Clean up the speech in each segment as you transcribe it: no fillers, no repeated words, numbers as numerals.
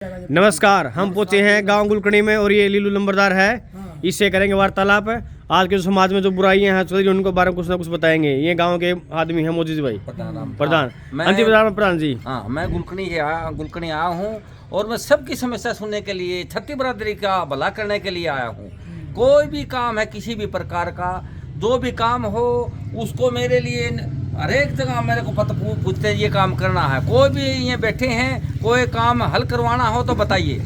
नमस्कार, हम पहुंचे हैं गांव गुलकड़ी में और ये लीलू नंबरदार है। इससे करेंगे वार्तालाप। आज के समाज में जो बुराइयां हैं चल उनको बारे में कुछ ना कुछ बताएंगे। ये गांव के आदमी हैं मोदी जी भाई प्रधान प्रधान जी। हाँ, मैं गुलकड़ी आया हूँ और मैं सबकी समस्या सुनने के लिए, छत्ती बरादरी का भला करने के लिए आया हूँ। कोई भी काम है किसी भी प्रकार का, जो भी काम हो उसको मेरे लिए हर एक जगह मेरे को पता पूछते हैं ये काम करना है। कोई भी ये बैठे हैं, कोई काम हल करवाना हो तो बताइए।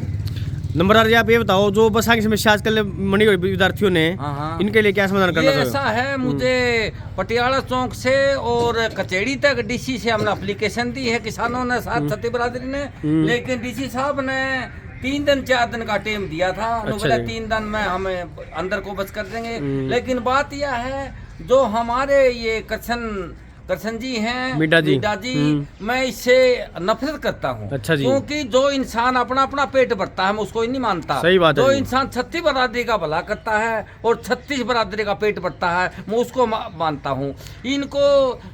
नंबरदार जी, आप ये बताओ जो बसा की समस्या आजकल मनी विद्यार्थियों ने इनके लिए क्या समाधान करना चाहिए? ऐसा है, मुझे पटियाला चौक से और कचेड़ी तक डीसी से हमने एप्लीकेशन दी है, किसानों ने साथ छत्ती बरादरी ने, लेकिन डीसी साहब ने 3 दिन 4 दिन का टाइम दिया था। बोला 3 दिन में हमें अंदर को बस कर देंगे। लेकिन बात यह है, जो हमारे ये करसन जी हैं, मीडा जी, मैं इससे नफरत करता हूँ। अच्छा जी। क्योंकि जो इंसान अपना पेट भरता है मैं उसको नहीं मानता। सही बात है। जो इंसान छत्ती बरादरी का भला करता है और छत्तीस बरादरी का पेट भरता है मैं उसको मानता हूँ। इनको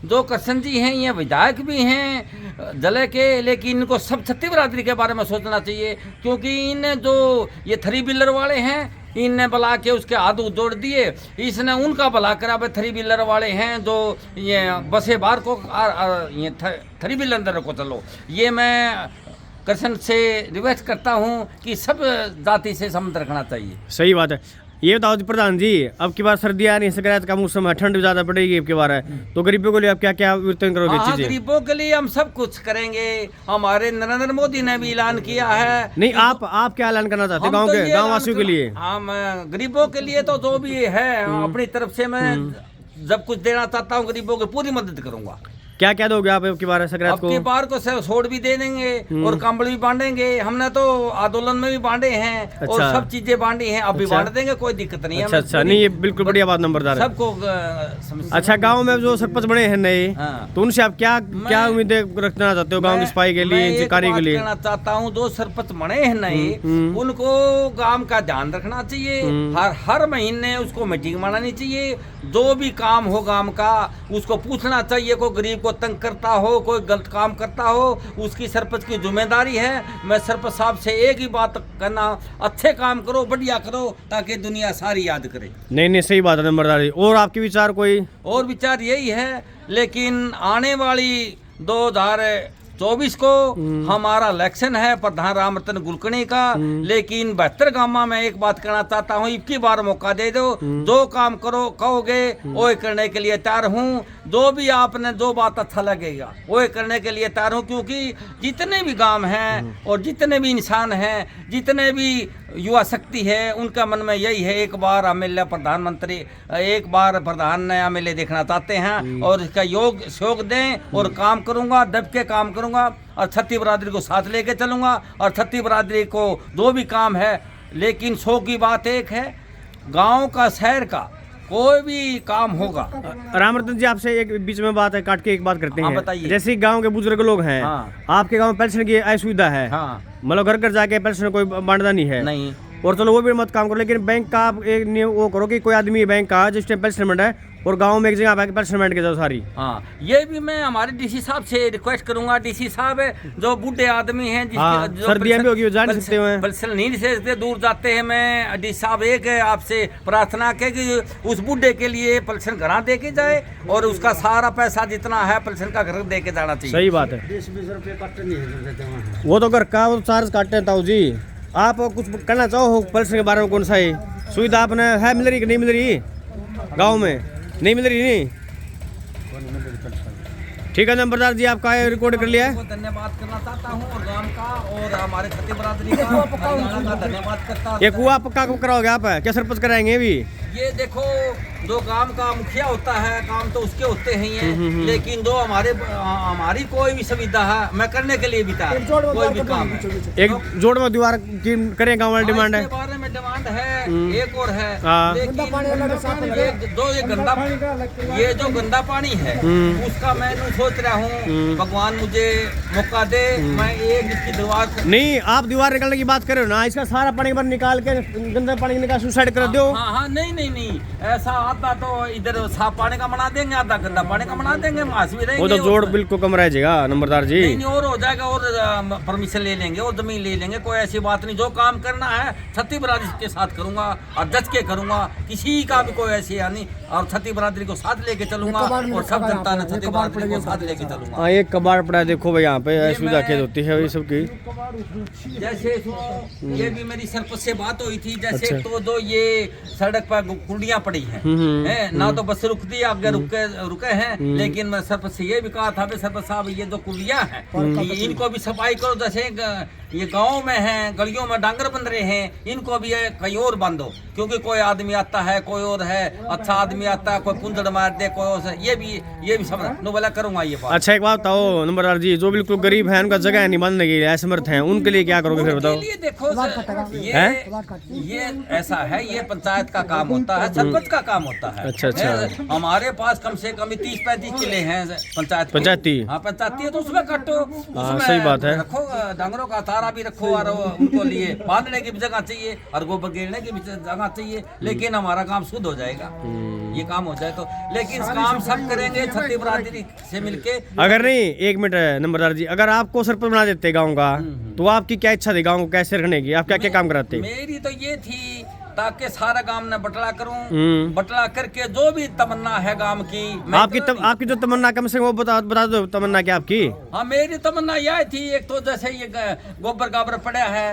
जो करसन जी हैं ये विधायक भी हैं जले के, लेकिन इनको सब छत्ती बरादरी के बारे में सोचना चाहिए। क्योंकि इन जो ये 3 व्हीलर वाले हैं इनने बुला के उसके हाथ उदोड़ दिए, इसने उनका भला करा। भाई 3 व्हीलर वाले हैं जो ये बसे बाहर को ये 3 व्हीलर अंदर को चलो। ये मैं कृष्ण से रिक्वेस्ट करता हूँ कि सब जाति से संबंध रखना चाहिए। सही बात है। ये बताओ जी प्रधान जी, अब की बार सर्दी आ रही है, शिकायत का मौसम है, ठंड ज्यादा पड़ेगी अब की बार है, तो गरीबों के लिए आप क्या क्या वितरण करोगे? चीजें गरीबों के लिए हम सब कुछ करेंगे। हमारे नरेंद्र मोदी ने भी ऐलान किया है। नहीं, आप क्या ऐलान करना चाहते हैं गाँव के गाँव वासियों के लिए? हम गरीबों के लिए तो जो भी है अपनी तरफ से मैं जब कुछ देना चाहता हूँ गरीबों की पूरी मदद करूंगा। क्या क्या दोगे आप अब की बार संक्रांत को? अब की बार को सोड भी दे देंगे और कंबल भी बांटेंगे। हमने तो आंदोलन में भी बांटे हैं। अच्छा। और सब चीजें बांटी हैं, अब भी बांट देंगे, कोई दिक्कत नहीं है। अच्छा, नहीं ये बिल्कुल बढ़िया बात नंबरदार है। सबको अच्छा, गांव में जो सरपंच बने हैं नए, तो उनसे आप क्या उम्मीदें रखना चाहते हो गांव की सफाई के लिए, कार्य के लिए? कहना चाहता हूँ, जो सरपंच बने हैं नए उनको गांव का ध्यान रखना चाहिए। हर महीने उसको मीटिंग बनानी चाहिए। जो भी काम हो गांव का उसको पूछना चाहिए। कोई गरीब को तंग करता हो, कोई गलत काम करता हो, उसकी सरपंच की जिम्मेदारी है। मैं सरपंच साहब से एक ही बात कहना, अच्छे काम करो, बढ़िया करो, ताकि दुनिया सारी याद करे। नहीं, सही बात है नंबरदार जी। और आपके विचार कोई? और विचार यही है, लेकिन आने वाली 2024 को हमारा इलेक्शन है प्रधान रामरतन गुलकड़ी का। लेकिन 72 गांव में एक बात कहना चाहता हूँ, इक्की बार मौका दे दो। जो काम करो कहोगे वो करने के लिए तैयार हूँ। जो भी आपने जो बात अच्छा लगेगा वो करने के लिए तैयार हूँ। क्योंकि जितने भी गांव हैं और जितने भी इंसान हैं, जितने भी युवा शक्ति है, उनका मन में यही है एक बार एमएलए प्रधानमंत्री, एक बार प्रधान ने एमएलए देखना चाहते हैं। और इसका सहयोग दें और काम करूँगा, दब के काम करूँगा और छत्ती बरादरी को साथ लेके चलूँगा। और छत्ती बरादरी को जो भी काम है, लेकिन 100 की बात एक है, गाँव का शहर का कोई भी काम होगा। रामरतन जी, आपसे एक बीच में बात है, काट के एक बात करते हैं। बताइए। जैसे गांव के बुजुर्ग लोग हैं, आपके गांव में पेंशन की असुविधा है, मतलब घर घर जाके पेंशन कोई बांटता नहीं है। नहीं, और चलो वो भी मत काम करो, लेकिन बैंक का आप एक नियम वो करो कि कोई आदमी बैंक का जिस टाइम पेंशन है और गांव में एक जगह पेंशन के जाओ सारी। हाँ, ये भी मैं हमारे डीसी साहब से रिक्वेस्ट करूंगा। डीसी साहब जो बूढ़े आदमी हैं, सर्दियां भी होगी, जा नहीं सकते हैं, पेंशन नहीं दे सकते, दूर जाते हैं। मैं डीसी साहब एक आपसे प्रार्थना के कि उस बूढ़े के लिए पेंशन घर दे के जाए और उसका सारा पैसा जितना है पेंशन का घर दे के जाना चाहिए। सही बात है। 20-20 रुपये काटते नहीं है वो तो घर का वो चार्ज काटते हैं। ताऊ जी, आप कुछ कहना चाहो पेंशन के बारे में? कौन सा है सुविधा आपने है मिल रही कि नहीं मिल रही गाँव में? नहीं मिल रही। नहीं, ठीक है नंबरदार जी, आपका रिकॉर्ड कर लिया है। धन्यवाद करना चाहता हूँ और गांव का और हमारे छत्ती बरादरी का धन्यवाद करता हूँ। ये कुआ पक्का कब कराओगे आप? क्या सरपंच कराएंगे अभी? ये देखो, जो गांव का मुखिया होता है, काम तो उसके होते हैं। लेकिन जो हमारी कोई भी सुविधा है मैं करने के लिए भी तैयार। कोई भी काम है, एक जोड़ में दीवार की करें, गाँव वाली डिमांड है। बारे में डिमांड है, एक और है। लेकिन ये जो गंदा पानी है उसका मैं सोच रहा हूँ, भगवान मुझे मौका दे, मैं एक इसकी दीवार। नहीं, आप दीवार निकालने की बात कर रहे हो ना, इसका सारा पानी निकाल के गंदा पानी निकाल सुसाइड कर दो। हाँ, नहीं, ऐसा आधा तो इधर साफ पानी का बना देंगे, आधा गंदा पानी का बना देंगे, मांस भी रहेंगे। वो तो जोड़ उसमें। बिल्कुल कम रह जाएगा नंबरदार जी। नहीं और हो जाएगा, और परमिशन ले लेंगे और जमीन ले लेंगे, कोई ऐसी बात नहीं। जो काम करना है छत्ती बरादरी के साथ करूंगा और जज के करूंगा, किसी का भी कोई ऐसी नहीं। और छत्ती बरादरी को साथ लेके चलूंगा और सब जनता ने छत्ती बरादरी को साथ लेके चलूंगा। हाँ एक कबाड़ पड़ा है, देखो भाई यहाँ पे सुविधा खेत होती है ये सब की। जैसे ये भी मेरी सरपंच से बात हुई थी, जैसे अच्छा। तो जो ये सड़क पर कुंडियां पड़ी हैं, हैं, ना तो बस रुकती आगे रुके हैं, लेकिन मैं सरपंच से ये भी कहा था, सरपंच साहब ये जो कुंडियां हैं इनको भी सफाई करो। जैसे ये गांव में हैं, गलियों में डांगर बन रहे हैं, इनको भी कहीं और बांधो, क्योंकि कोई आदमी आता है, कोई और है, अच्छा आदमी आता है, कोई कुंजड़ मार दे, कोई और ये भी सब नो बोला करूंगा ये बात। अच्छा एक बात बताओ नंबरदार जी, जो बिल्कुल गरीब है, उनका जगह नहीं बांधने के लिए, असमर्थ हैं, उनके लिए क्या करोगे फिर बताओ? उनके लिए देखो ये ऐसा है, ये पंचायत का काम होता है, सरपंच का काम होता है। अच्छा। हमारे पास कम से कम 30-35 किले हैं पंचायती। हाँ पंचायती है, तो उसमें काटो, उसमें सही बात है। रखो डांगरों का तारा भी रखो, और उनको लिए बांधने की भी जगह चाहिए और गोबर गिरने की भी जगह चाहिए, लेकिन हमारा काम शुद्ध हो जाएगा ये काम हो जाए तो। लेकिन काम सब करेंगे छत्ती बरादरी से मिलके। अगर नहीं, एक मिनट नंबरदार जी, अगर आपको सरपंच बना देते गांव का, तो आपकी क्या इच्छा थी गांव को कैसे रखने की? आप क्या क्या काम कराते? मेरी तो ये थी ताकि सारा गांव ने बटला करूं, बटला करके जो भी तमन्ना है गांव की। आपकी जो तमन्ना कम से कम वो बता दो, तमन्ना क्या आपकी? हाँ मेरी तमन्ना यह थी, एक तो जैसे ये गोबर गाबर पड़ा है,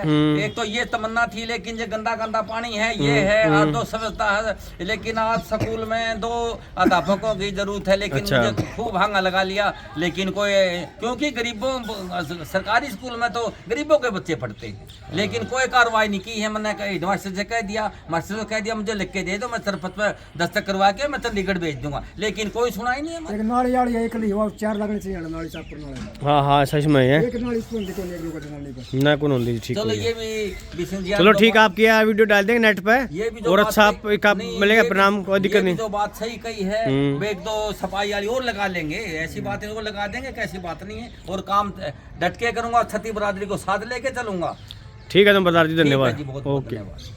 एक तो ये तमन्ना थी, लेकिन ये गंदा गंदा पानी है, ये है आज दो समझता है, लेकिन आज स्कूल में 2 अध्यापकों की जरूरत है, लेकिन अच्छा। मुझे खूब हंगा लगा लिया, लेकिन कोई, क्योंकि गरीबों सरकारी स्कूल में तो गरीबों के बच्चे पढ़ते हैं, लेकिन कोई कार्रवाई नहीं की है। मैंने हेडमास्टर से कह दिया, मास्टर को कह दिया मुझे लिख के दे दो, मैं सरपंच पर दस्तखत करवा के मैं चंडीगढ़ भेज दूंगा, लेकिन कोई सुना ही नहीं है। एक नाली यार एक ली हो 4 लगने चाहिए नाली साफ करने वाले। हाँ हाँ सच में है एक नाली स्कूल देखो नहीं एक नाली पर ना कौन होती ठीक चलो है। ये भी चलो ठीक है, आपकी यार वीडियो डाल देंगे नेट पे, ये भी जो और बात अच्छा सही- आपका नहीं, मिलेगा ये भी- परिणाम, कोई दिक्कत ये भी नहीं। जो बात सही कही है, एक दो सफाई वाली और लगा लेंगे, ऐसी बात है वो लगा देंगे, कैसी बात नहीं है, और काम डट के करूंगा, छत्ती बरादरी को साथ लेके चलूंगा। ठीक है नंबरदार जी, ठीक है धन्यवाद। जी, बहुत बहुत ओके। धन्यवाद।